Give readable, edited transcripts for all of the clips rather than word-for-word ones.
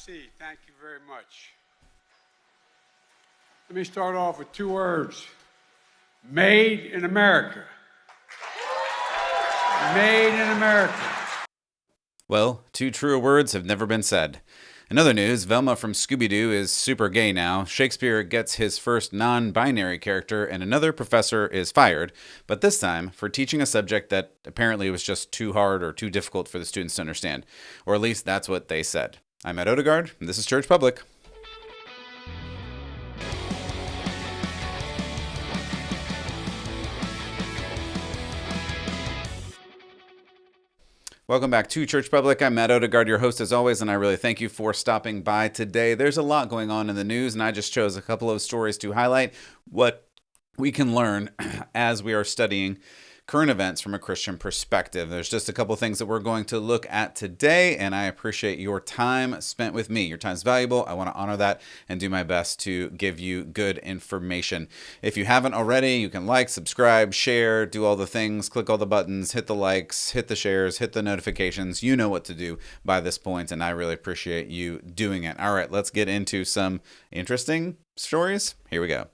Merci. Thank you very much. Let me start off with 2 words. Made in America. Made in America. Well, 2 truer words have never been said. In other news, Velma from Scooby Doo is super gay now. Shakespeare gets his first non-binary character, and another professor is fired, but this time for teaching a subject that apparently was just too hard or too difficult for the students to understand. Or at least that's what they said. I'm Matt Odegaard, and this is Church Public. Welcome back to Church Public. I'm Matt Odegaard, your host as always, and I really thank you for stopping by today. There's a lot going on in the news, and I just chose a couple of stories to highlight what we can learn as we are studying current events from a Christian perspective. There's just a couple things that we're going to look at today, and I appreciate your time spent with me. Your time's valuable. I want to honor that and do my best to give you good information. If you haven't already, you can like, subscribe, share, do all the things, click all the buttons, hit the likes, hit the shares, hit the notifications. You know what to do by this point, and I really appreciate you doing it. All right, let's get into some interesting stories. Here we go.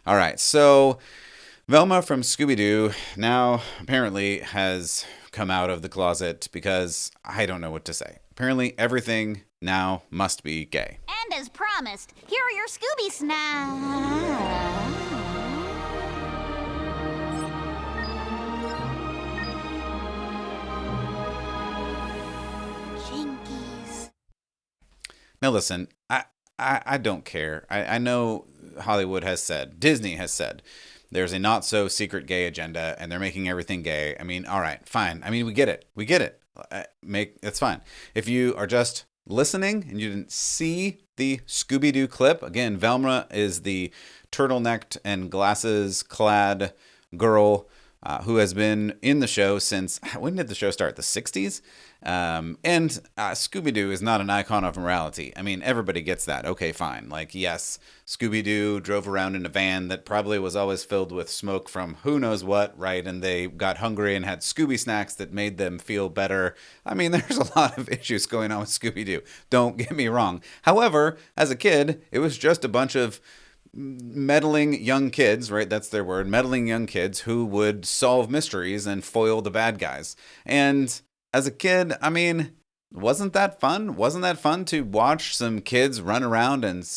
All right, so Velma from Scooby Doo now apparently has come out of the closet because I don't know what to say. Apparently everything now must be gay. And as promised, here are your Scooby snacks. Jinkies. Now listen, I don't care. I know Hollywood has said, Disney has said, there's a not so secret gay agenda and they're making everything gay. I mean, all right, fine. I mean, we get it. That's fine. If you are just listening and you didn't see the Scooby Doo clip, again, Velma is the turtlenecked and glasses clad girl who has been in the show since, when did the show start? The 60s? And Scooby-Doo is not an icon of morality. I mean, everybody gets that. Okay, fine. Like, yes, Scooby-Doo drove around in a van that probably was always filled with smoke from who knows what, right? And they got hungry and had Scooby snacks that made them feel better. I mean, there's a lot of issues going on with Scooby-Doo. Don't get me wrong. However, as a kid, it was just a bunch of meddling young kids, right? That's their word. Meddling young kids who would solve mysteries and foil the bad guys. And as a kid, I mean, wasn't that fun? Wasn't that fun to watch some kids run around and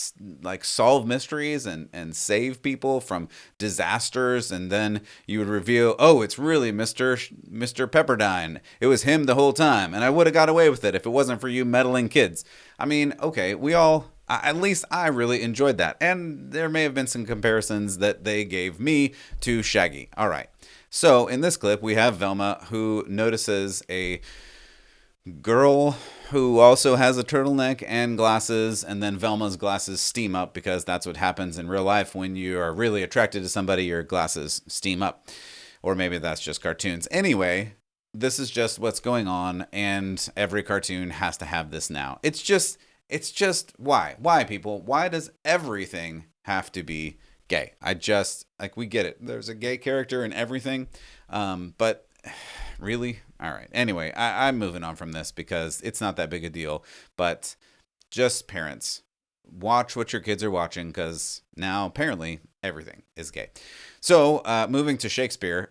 like solve mysteries and save people from disasters? And then you would reveal, oh, it's really Mr. Pepperdine. It was him the whole time. And I would have got away with it if it wasn't for you meddling kids. I mean, okay, at least I really enjoyed that. And there may have been some comparisons that they gave me to Shaggy. All right. So in this clip, we have Velma who notices a girl who also has a turtleneck and glasses, and then Velma's glasses steam up because that's what happens in real life when you are really attracted to somebody, your glasses steam up. Or maybe that's just cartoons. Anyway, this is just what's going on, and every cartoon has to have this now. It's just why? Why, people? Why does everything have to be gay? We get it. There's a gay character in everything. But really? All right. Anyway, I'm moving on from this because it's not that big a deal. But just parents, watch what your kids are watching because now apparently everything is gay. So moving to Shakespeare,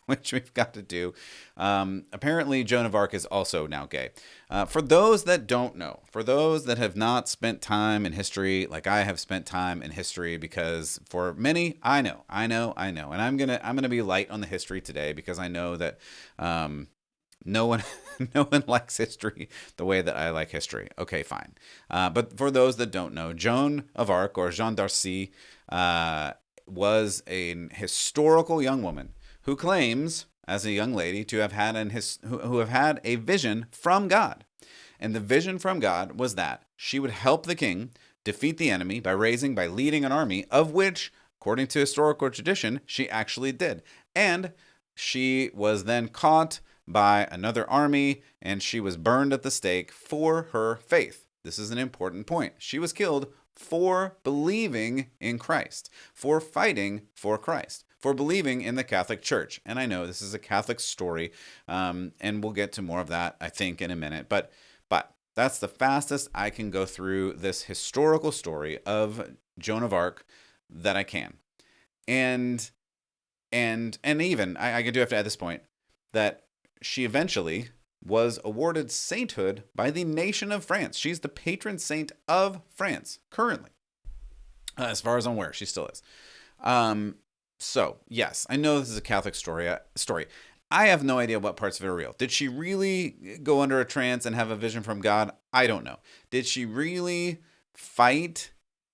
which we've got to do. Apparently, Joan of Arc is also now gay. For those that don't know, for those that have not spent time in history, like I have spent time in history, because for many, I know, and I'm gonna be light on the history today because I know that no one likes history the way that I like history. Okay, fine. But for those that don't know, Joan of Arc, or Jeanne d'Arcy, was a historical young woman who claims, as a young lady, to have had who have had a vision from God. And the vision from God was that she would help the king defeat the enemy by leading an army, of which, according to historical tradition, she actually did. And she was then caught by another army, and she was burned at the stake for her faith. This is an important point. She was killed for believing in Christ, for fighting for Christ, for believing in the Catholic Church. And I know this is a Catholic story, and we'll get to more of that, I think, in a minute. But That's the fastest I can go through this historical story of Joan of Arc that I can. And even I do have to add this point that she eventually was awarded sainthood by the nation of France. She's the patron saint of France currently. As far as I'm aware, she still is. So yes, I know this is a Catholic story. I have no idea what parts of it are real. Did she really go under a trance and have a vision from God? I don't know. Did she really fight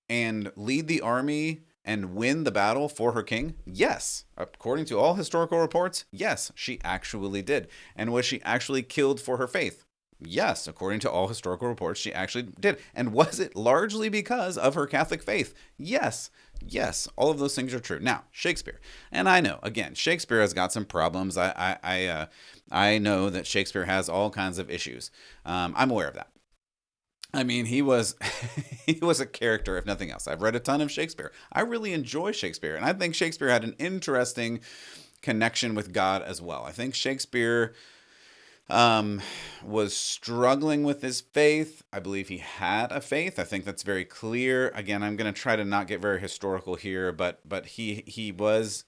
and lead the army and win the battle for her king? Yes. According to all historical reports, yes, she actually did. And was she actually killed for her faith? Yes, according to all historical reports, she actually did. And was it largely because of her Catholic faith? Yes. Yes, all of those things are true. Now, Shakespeare. And I know, again, Shakespeare has got some problems. I know that Shakespeare has all kinds of issues. I'm aware of that. I mean, he was he was a character, if nothing else. I've read a ton of Shakespeare. I really enjoy Shakespeare, and I think Shakespeare had an interesting connection with God as well. I think Shakespeare was struggling with his faith. I believe he had a faith. I think that's very clear. Again, I'm going to try to not get very historical here, but he was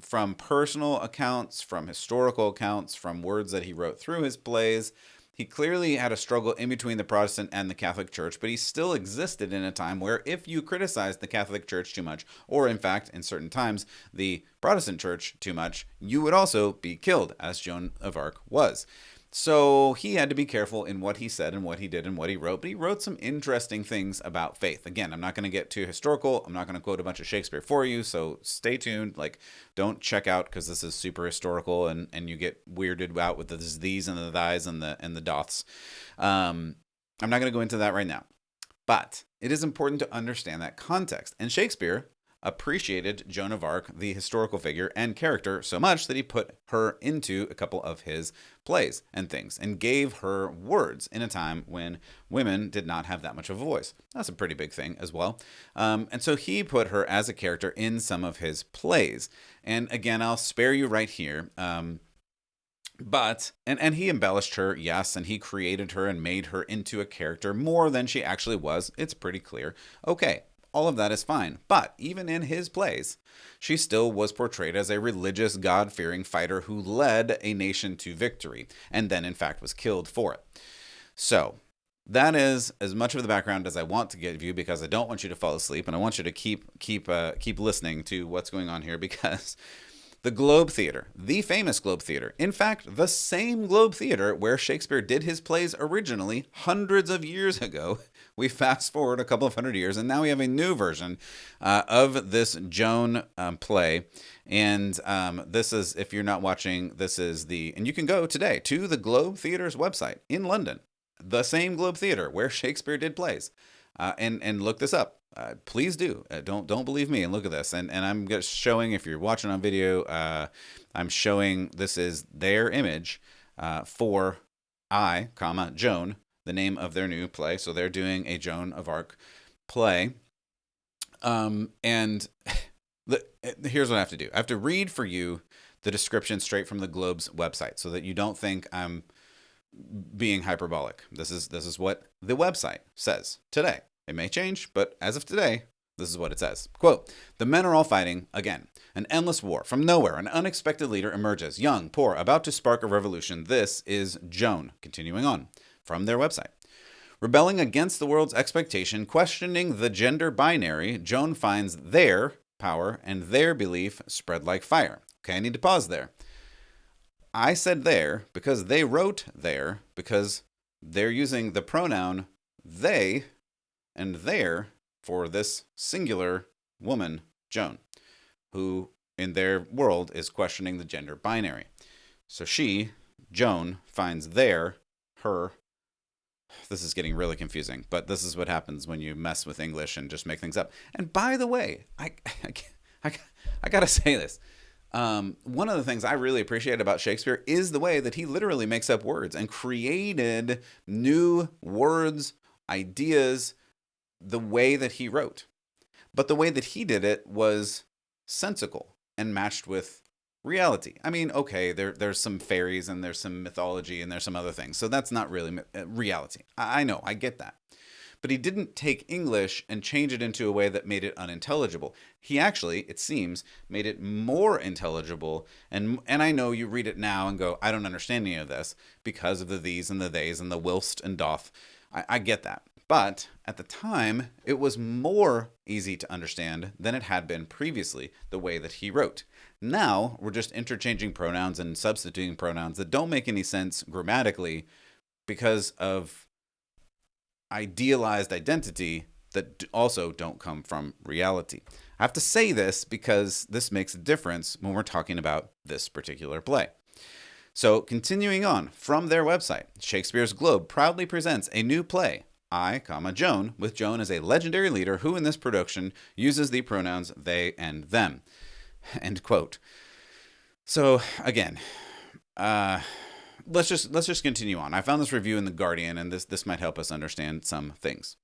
from personal accounts, from historical accounts, from words that he wrote through his plays. He clearly had a struggle in between the Protestant and the Catholic Church, but he still existed in a time where if you criticized the Catholic Church too much, or in fact, in certain times, the Protestant Church too much, you would also be killed, as Joan of Arc was. So he had to be careful in what he said and what he did and what he wrote, but he wrote some interesting things about faith. Again, I'm not going to get too historical. I'm not going to quote a bunch of Shakespeare for you, so stay tuned. Like, don't check out because this is super historical and you get weirded out with the these and the thys and the doths. I'm not going to go into that right now, but it is important to understand that context. And Shakespeare appreciated Joan of Arc, the historical figure and character, so much that he put her into a couple of his plays and things and gave her words in a time when women did not have that much of a voice. That's a pretty big thing as well. And so he put her as a character in some of his plays. And again, I'll spare you right here. But he embellished her, yes, and he created her and made her into a character more than she actually was. It's pretty clear. Okay. All of that is fine. But even in his plays, she still was portrayed as a religious, God-fearing fighter who led a nation to victory and then, in fact, was killed for it. So that is as much of the background as I want to give you because I don't want you to fall asleep and I want you to keep listening to what's going on here because the Globe Theater, the famous Globe Theater, in fact, the same Globe Theater where Shakespeare did his plays originally hundreds of years ago. We fast forward a couple of hundred years, and now we have a new version of this Joan play. And this is, if you're not watching, this is and you can go today to the Globe Theater's website in London, the same Globe Theater where Shakespeare did plays, and look this up. Please do. Don't believe me and look at this. And I'm just showing, if you're watching on video, I'm showing this is their image for Joan, the name of their new play. So they're doing a Joan of Arc play. And here's what I have to do. I have to read for you the description straight from the Globe's website so that you don't think I'm being hyperbolic. This is what the website says today. It may change, but as of today, this is what it says. Quote, "The men are all fighting again. An endless war. From nowhere, an unexpected leader emerges. Young, poor, about to spark a revolution. This is Joan." Continuing on from their website. "Rebelling against the world's expectation, questioning the gender binary, Joan finds their power and their belief spread like fire." Okay, I need to pause there. I said there because they wrote there because they're using the pronoun they and their for this singular woman, Joan, who in their world is questioning the gender binary. So Joan, finds her. This is getting really confusing, but this is what happens when you mess with English and just make things up. And by the way, I gotta say this. One of the things I really appreciate about Shakespeare is the way that he literally makes up words and created new words, ideas, the way that he wrote. But the way that he did it was sensical and matched with reality. I mean, okay, there's some fairies and there's some mythology and there's some other things. So that's not really reality. I know, I get that. But he didn't take English and change it into a way that made it unintelligible. He actually, it seems, made it more intelligible. And I know you read it now and go, I don't understand any of this because of the these and the theys and the whilst and doth. I get that. But at the time, it was more easy to understand than it had been previously, the way that he wrote. Now, we're just interchanging pronouns and substituting pronouns that don't make any sense grammatically because of idealized identity that also don't come from reality. I have to say this because this makes a difference when we're talking about this particular play. So, continuing on from their website, Shakespeare's Globe proudly presents a new play, I, Joan, with Joan as a legendary leader who in this production uses the pronouns they and them. End quote. So, again, let's just continue on. I found this review in The Guardian, and this might help us understand some things.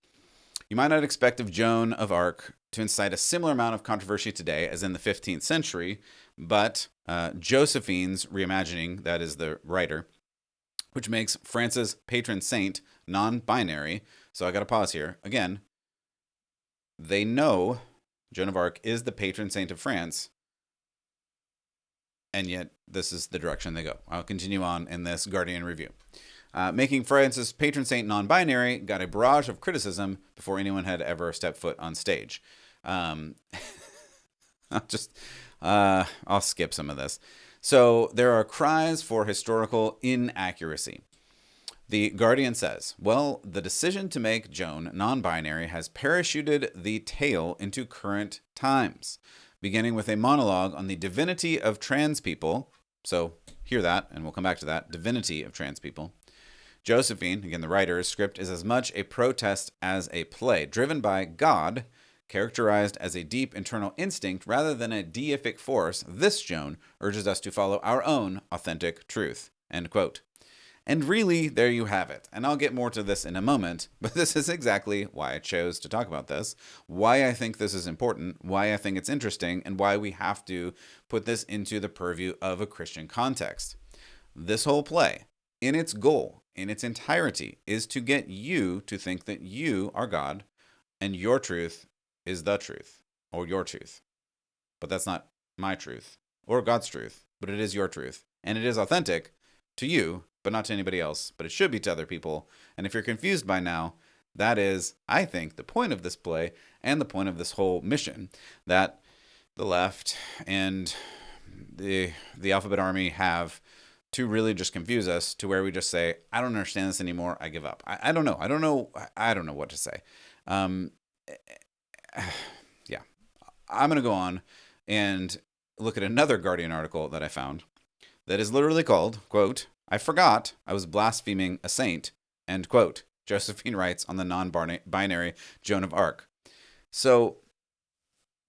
You might not expect of Joan of Arc to incite a similar amount of controversy today as in the 15th century, but Josephine's reimagining, that is the writer, which makes France's patron saint non-binary. So I got to pause here. Again, they know Joan of Arc is the patron saint of France, and yet this is the direction they go. I'll continue on in this Guardian review. Making France's patron saint non-binary got a barrage of criticism before anyone had ever stepped foot on stage. I'll skip some of this. So there are cries for historical inaccuracy. The Guardian says, well, the decision to make Joan non-binary has parachuted the tale into current times, beginning with a monologue on the divinity of trans people. So hear that, and we'll come back to that, divinity of trans people. Josephine, again the writer's script, is as much a protest as a play, driven by God, characterized as a deep internal instinct rather than a deific force. This Joan urges us to follow our own authentic truth. End quote. And really, there you have it. And I'll get more to this in a moment, but this is exactly why I chose to talk about this, why I think this is important, why I think it's interesting, and why we have to put this into the purview of a Christian context. This whole play, in its goal, in its entirety, is to get you to think that you are God and your truth is the truth, or your truth. But that's not my truth, or God's truth, but it is your truth. And it is authentic to you, but not to anybody else, but it should be to other people. And if you're confused by now, that is, I think, the point of this play and the point of this whole mission, that the left and the Alphabet Army have to really just confuse us to where we just say, I don't understand this anymore, I give up. I don't know. I don't know what to say. Yeah. I'm going to go on and look at another Guardian article that I found that is literally called, quote, I forgot I was blaspheming a saint, end quote. Josephine writes on the non-binary Joan of Arc. So,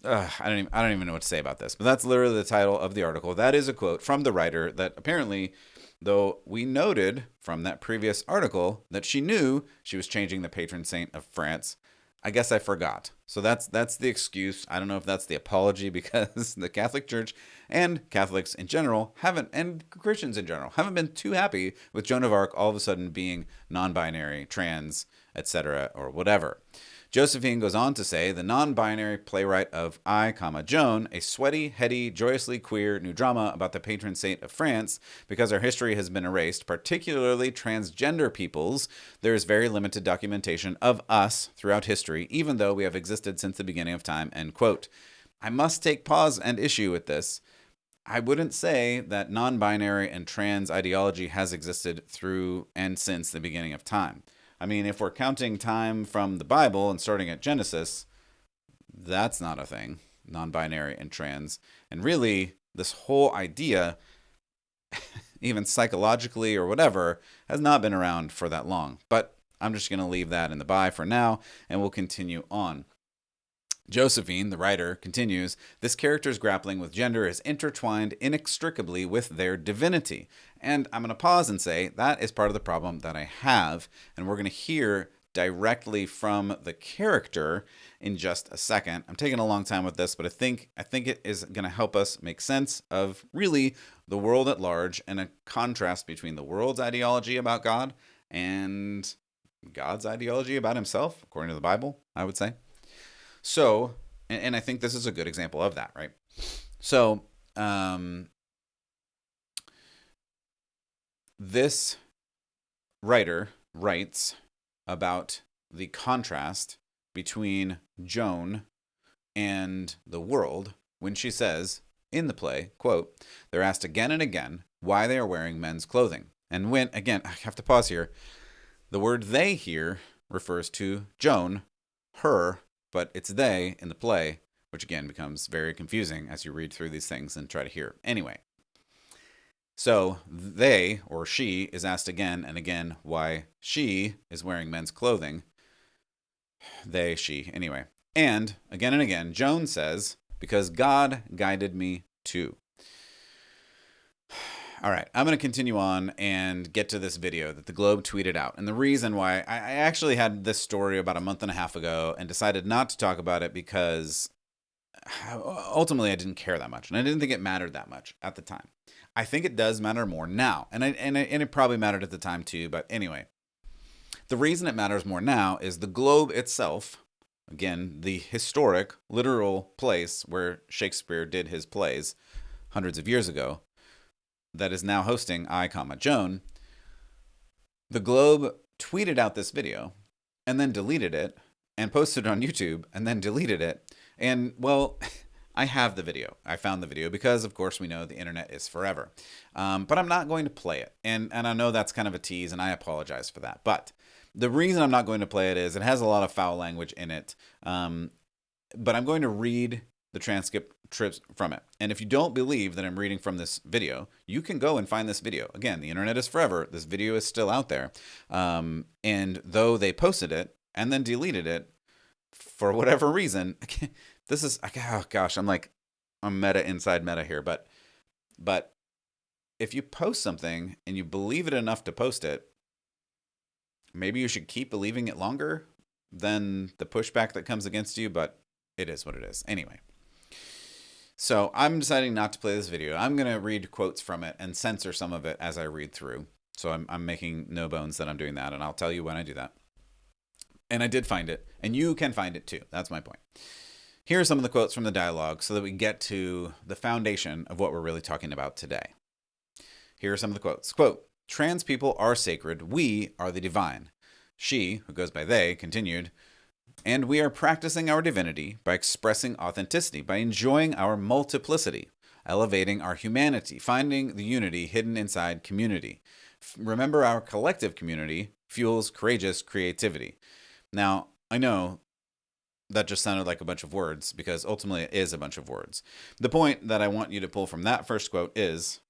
I don't even know what to say about this, but that's literally the title of the article. That is a quote from the writer that apparently, though we noted from that previous article that she knew she was changing the patron saint of France, I guess I forgot. So that's the excuse. I don't know if that's the apology, because the Catholic Church and Catholics in general and Christians in general haven't been too happy with Joan of Arc all of a sudden being non-binary, trans, etc., or whatever. Josephine goes on to say, the non-binary playwright of I, Joan, a sweaty, heady, joyously queer new drama about the patron saint of France, because our history has been erased, particularly transgender peoples, there is very limited documentation of us throughout history, even though we have existed since the beginning of time, end quote. I must take pause and issue with this. I wouldn't say that non-binary and trans ideology has existed through and since the beginning of time. I mean, if we're counting time from the Bible and starting at Genesis, that's not a thing, non-binary and trans. And really, this whole idea, even psychologically or whatever, has not been around for that long. But I'm just going to leave that in the by for now, and we'll continue on. Josephine, the writer, continues, this character's grappling with gender is intertwined inextricably with their divinity. And I'm going to pause and say that is part of the problem that I have, and we're going to hear directly from the character in just a second. I'm taking a long time with this, but I think it is going to help us make sense of really the world at large and a contrast between the world's ideology about God and God's ideology about himself, according to the Bible, I would say. So, and I think this is a good example of that, right? So, this writer writes about the contrast between Joan and the world when she says in the play, quote, they're asked again and again why they are wearing men's clothing. And when, again, I have to pause here. The word they here refers to Joan, her, but it's they in the play, which again becomes very confusing as you read through these things and try to hear. Anyway, so they, or she, is asked again and again why she is wearing men's clothing. They, she, anyway. And again, Joan says, because God guided me to. All right, I'm going to continue on and get to this video that the Globe tweeted out. And the reason why I actually had this story about a month and a half ago and decided not to talk about it because ultimately I didn't care that much. And I didn't think it mattered that much at the time. I think it does matter more now. And it probably mattered at the time too. But anyway, the reason it matters more now is the Globe itself, again, the historic, literal place where Shakespeare did his plays hundreds of years ago, that is now hosting I, Joan. The Globe tweeted out this video and then deleted it and posted it on YouTube and then deleted it. And, well, I have the video. I found the video because, of course, we know the internet is forever. But I'm not going to play it. And I know that's kind of a tease, and I apologize for that. But the reason I'm not going to play it is it has a lot of foul language in it. But I'm going to read the transcript from it. And if you don't believe that I'm reading from this video, you can go and find this video. Again, the internet is forever. This video is still out there. And though they posted it and then deleted it for whatever reason, this is, oh gosh, I'm meta inside meta here. But if you post something and you believe it enough to post it, maybe you should keep believing it longer than the pushback that comes against you. But it is what it is. Anyway. So I'm deciding not to play this video. I'm going to read quotes from it and censor some of it as I read through. So I'm making no bones that I'm doing that, and I'll tell you when I do that. And I did find it, and you can find it too. That's my point. Here are some of the quotes from the dialogue so that we get to the foundation of what we're really talking about today. Here are some of the quotes. Quote, trans people are sacred. We are the divine. She, who goes by they, continued, and we are practicing our divinity by expressing authenticity, by enjoying our multiplicity, elevating our humanity, finding the unity hidden inside community. Remember, our collective community fuels courageous creativity. Now, I know that just sounded like a bunch of words because ultimately it is a bunch of words. The point that I want you to pull from that first quote is,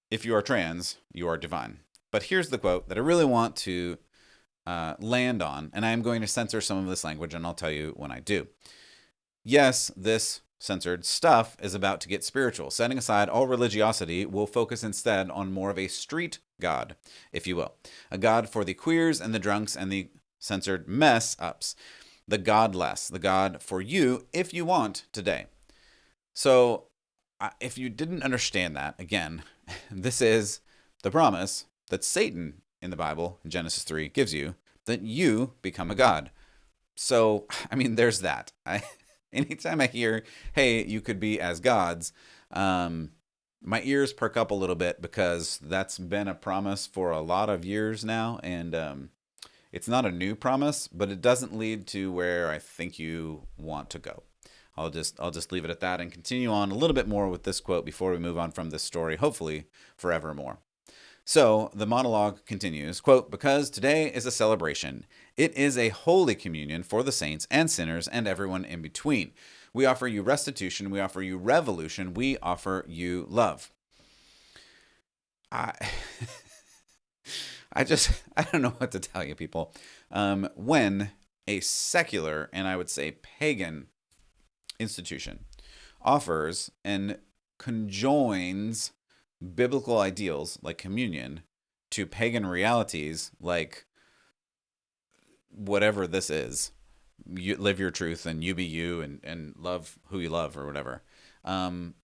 if you are trans, you are divine. But here's the quote that I really want to land on, and I am going to censor some of this language, and I'll tell you when I do. Yes, this censored stuff is about to get spiritual. Setting aside all religiosity, we'll focus instead on more of a street god, if you will. A god for the queers and the drunks and the censored mess ups. The godless, the god for you, if you want, today. So, if you didn't understand that, again, this is the promise that Satan in the Bible, in Genesis 3, gives you, that you become a god. So, I mean, there's that. Anytime I hear, hey, you could be as gods, my ears perk up a little bit because that's been a promise for a lot of years now, and it's not a new promise, but it doesn't lead to where I think you want to go. I'll just leave it at that and continue on a little bit more with this quote before we move on from this story, hopefully forevermore. So the monologue continues, quote, because today is a celebration. It is a holy communion for the saints and sinners and everyone in between. We offer you restitution. We offer you revolution. We offer you love. I don't know what to tell you, people. When a secular, and I would say pagan institution offers and conjoins biblical ideals like communion to pagan realities like whatever this is, you live your truth and you be you and love who you love or whatever. Um,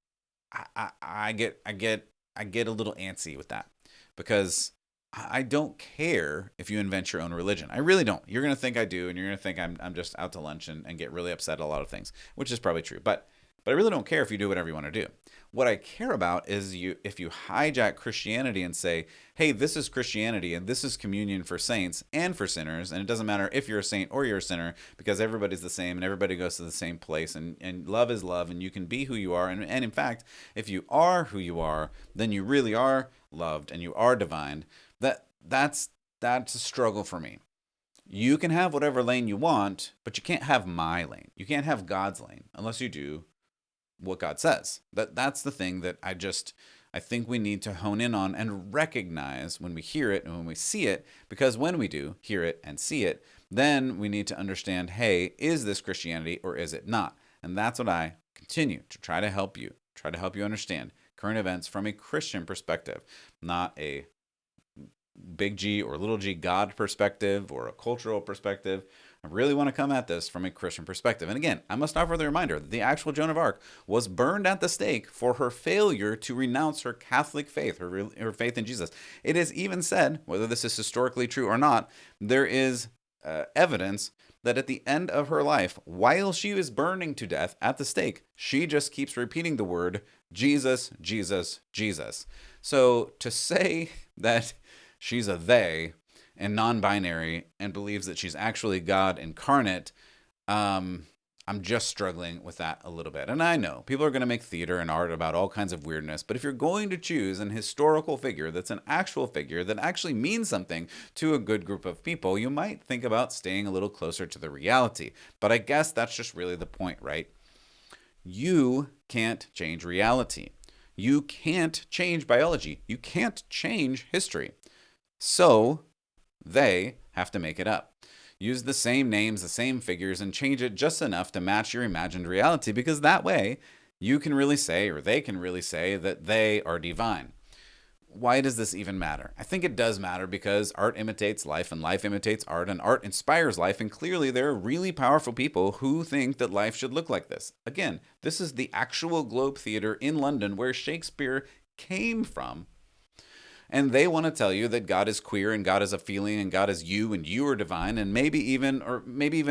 I get a little antsy with that because I don't care if you invent your own religion. I really don't. You're gonna think I do, and you're gonna think I'm just out to lunch and get really upset at a lot of things, which is probably true. But I really don't care if you do whatever you want to do. What I care about is if you hijack Christianity and say, hey, this is Christianity and this is communion for saints and for sinners, and it doesn't matter if you're a saint or you're a sinner because everybody's the same and everybody goes to the same place, and love is love and you can be who you are. And in fact, if you are who you are, then you really are loved and you are divine. That's a struggle for me. You can have whatever lane you want, but you can't have my lane. You can't have God's lane unless you do what God says. That's the thing that I think we need to hone in on and recognize when we hear it and when we see it, because when we do hear it and see it, then we need to understand, hey, is this Christianity or is it not? And that's what I continue to try to help you understand current events from a Christian perspective, not a big G or little g God perspective or a cultural perspective. I really want to come at this from a Christian perspective. And again, I must offer the reminder that the actual Joan of Arc was burned at the stake for her failure to renounce her Catholic faith, her faith in Jesus. It is even said, whether this is historically true or not, there is evidence that at the end of her life, while she is burning to death at the stake, she just keeps repeating the word Jesus, Jesus, Jesus. So to say that she's a they and non-binary and believes that she's actually God incarnate, I'm just struggling with that a little bit. And I know people are going to make theater and art about all kinds of weirdness, but if you're going to choose an historical figure that's an actual figure that actually means something to a good group of people, you might think about staying a little closer to the reality. But I guess that's just really the point, right? You can't change reality. You can't change biology. You can't change history. So they have to make it up. Use the same names, the same figures, and change it just enough to match your imagined reality, because that way you can really say, or they can really say, that they are divine. Why does this even matter? I think it does matter because art imitates life and life imitates art and art inspires life, and clearly there are really powerful people who think that life should look like this. Again, this is the actual Globe Theatre in London where Shakespeare came from. And they want to tell you that God is queer and God is a feeling and God is you and you are divine, and maybe even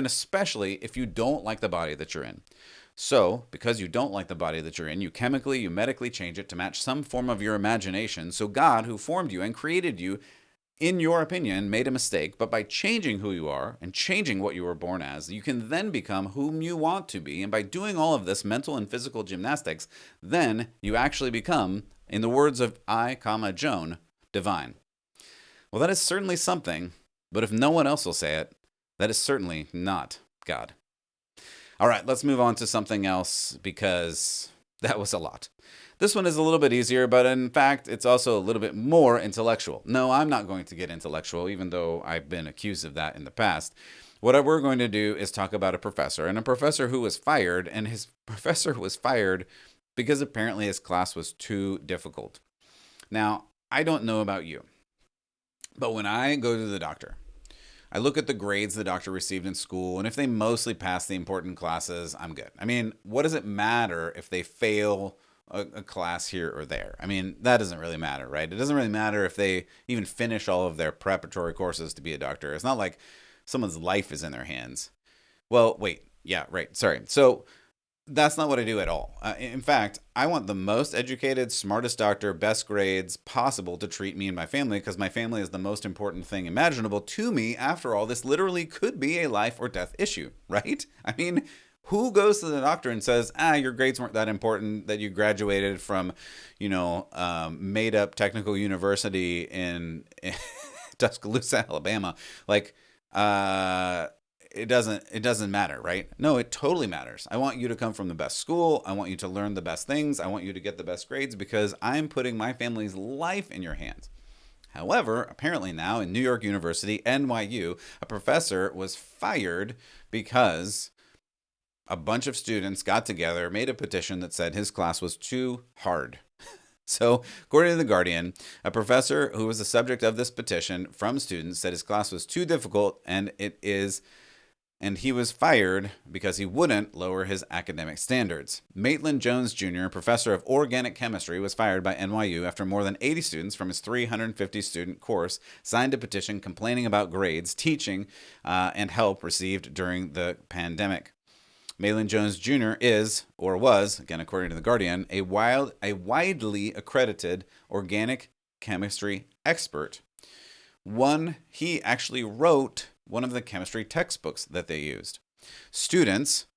especially if you don't like the body that you're in. So, because you don't like the body that you're in, you medically change it to match some form of your imagination. So God, who formed you and created you, in your opinion, made a mistake, but by changing who you are and changing what you were born as, you can then become whom you want to be. And by doing all of this mental and physical gymnastics, then you actually become, in the words of Joan, divine. Well, that is certainly something, but if no one else will say it, that is certainly not God. All right, let's move on to something else because that was a lot. This one is a little bit easier, but in fact, it's also a little bit more intellectual. No, I'm not going to get intellectual, even though I've been accused of that in the past. What we're going to do is talk about a professor who was fired, and his professor was fired because apparently his class was too difficult. Now, I don't know about you, but when I go to the doctor, I look at the grades the doctor received in school, and if they mostly pass the important classes, I'm good. I mean, what does it matter if they fail a class here or there? I mean, that doesn't really matter, right? It doesn't really matter if they even finish all of their preparatory courses to be a doctor. It's not like someone's life is in their hands. Well, wait. Yeah, right. Sorry. So that's not what I do at all. In fact, I want the most educated, smartest doctor, best grades possible to treat me and my family, because my family is the most important thing imaginable to me. After all, this literally could be a life or death issue, right? I mean, who goes to the doctor and says, your grades weren't that important, that you graduated from, made up technical university in Tuscaloosa, Alabama? Like, it doesn't matter, right? No, it totally matters. I want you to come from the best school. I want you to learn the best things. I want you to get the best grades because I'm putting my family's life in your hands. However, apparently now in New York University, NYU, a professor was fired because a bunch of students got together, made a petition that said his class was too hard. So, according to The Guardian, a professor who was the subject of this petition from students said his class was too difficult and he was fired because he wouldn't lower his academic standards. Maitland Jones Jr., professor of organic chemistry, was fired by NYU after more than 80 students from his 350-student course signed a petition complaining about grades, teaching, and help received during the pandemic. Maitland Jones Jr. is, or was, again according to The Guardian, a widely accredited organic chemistry expert. He actually wrote one of the chemistry textbooks that they used. Students,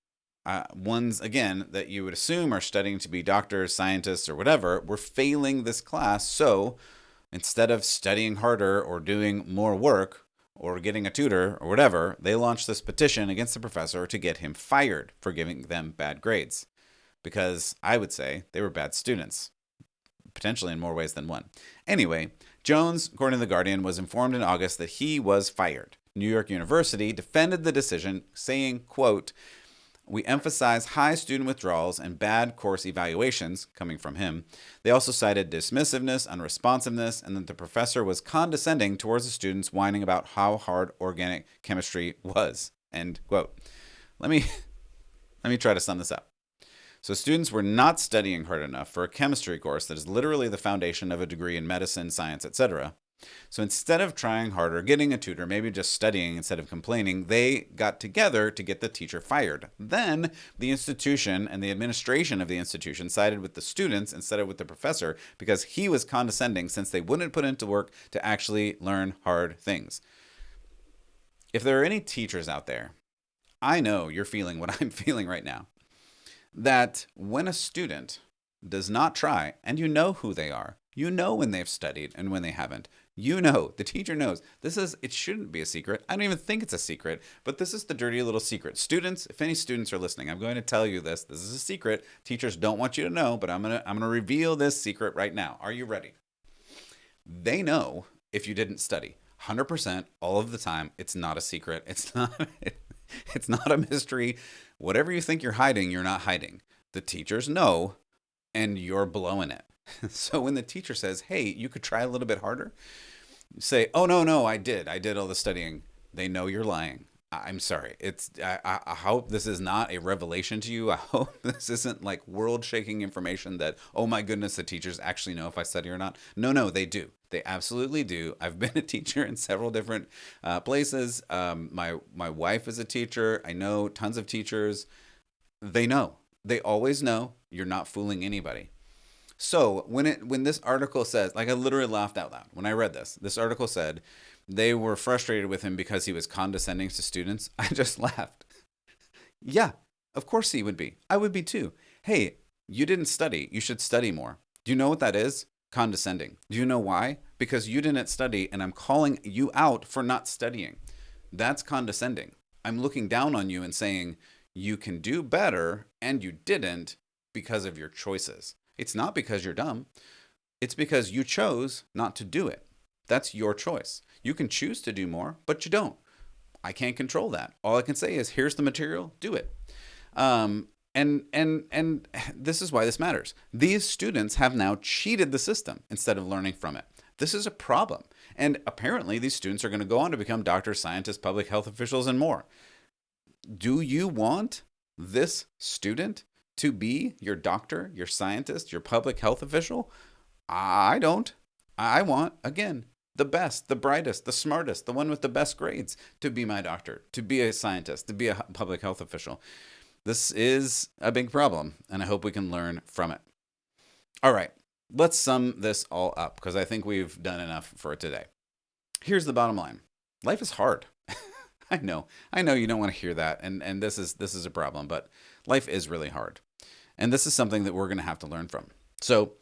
ones again that you would assume are studying to be doctors, scientists, or whatever, were failing this class. So instead of studying harder or doing more work or getting a tutor or whatever, they launched this petition against the professor to get him fired for giving them bad grades. Because I would say they were bad students, potentially in more ways than one. Anyway, Jones, according to The Guardian, was informed in August that he was fired. New York University defended the decision, saying, quote, "We emphasize high student withdrawals and bad course evaluations," coming from him. They also cited dismissiveness, unresponsiveness, and that the professor was condescending towards the students, whining about how hard organic chemistry was. End quote. Let me try to sum this up. So students were not studying hard enough for a chemistry course that is literally the foundation of a degree in medicine, science, etc. So instead of trying harder, getting a tutor, maybe just studying instead of complaining, they got together to get the teacher fired. Then the institution and the administration of the institution sided with the students instead of with the professor because he was condescending since they wouldn't put into work to actually learn hard things. If there are any teachers out there, I know you're feeling what I'm feeling right now. That when a student does not try, and you know who they are, you know when they've studied and when they haven't. You know, the teacher knows. It shouldn't be a secret. I don't even think it's a secret, but this is the dirty little secret. Students, if any students are listening, I'm going to tell you this. This is a secret. Teachers don't want you to know, but I'm gonna reveal this secret right now. Are you ready? They know if you didn't study. 100% all of the time. It's not a secret. It's not a mystery. Whatever you think you're hiding, you're not hiding. The teachers know, and you're blowing it. So when the teacher says, "Hey, you could try a little bit harder," say, "Oh, no, I did all the studying." They know you're lying. I'm sorry. I hope this is not a revelation to you. I hope this isn't like world-shaking information that, oh my goodness, the teachers actually know if I study or not. No, they do. They absolutely do. I've been a teacher in several different places. My wife is a teacher. I know tons of teachers. They know. They always know. You're not fooling anybody. So when this article says, like I literally laughed out loud when I read this article said they were frustrated with him because he was condescending to students. I just laughed. Yeah, of course he would be. I would be too. Hey, you didn't study. You should study more. Do you know what that is? Condescending. Do you know why? Because you didn't study and I'm calling you out for not studying. That's condescending. I'm looking down on you and saying you can do better and you didn't because of your choices. It's not because you're dumb. It's because you chose not to do it. That's your choice. You can choose to do more, but you don't. I can't control that. All I can say is, here's the material, do it. And this is why this matters. These students have now cheated the system instead of learning from it. This is a problem. And apparently these students are going to go on to become doctors, scientists, public health officials, and more. Do you want this student to be your doctor, your scientist, your public health official? I don't. I want, again, the best, the brightest, the smartest, the one with the best grades to be my doctor, to be a scientist, to be a public health official. This is a big problem, and I hope we can learn from it. All right, let's sum this all up, because I think we've done enough for today. Here's the bottom line. Life is hard. I know you don't want to hear that, and this is a problem, but life is really hard. And this is something that we're going to have to learn from. So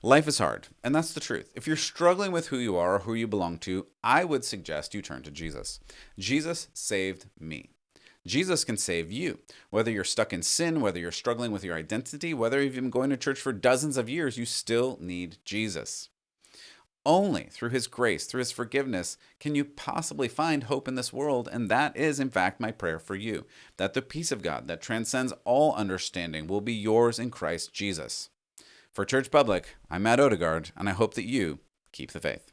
life is hard, and that's the truth. If you're struggling with who you are or who you belong to, I would suggest you turn to Jesus. Jesus saved me. Jesus can save you. Whether you're stuck in sin, whether you're struggling with your identity, whether you've been going to church for dozens of years, you still need Jesus. Only through his grace, through his forgiveness, can you possibly find hope in this world. And that is, in fact, my prayer for you, that the peace of God that transcends all understanding will be yours in Christ Jesus. For Church Public, I'm Matt Odegaard, and I hope that you keep the faith.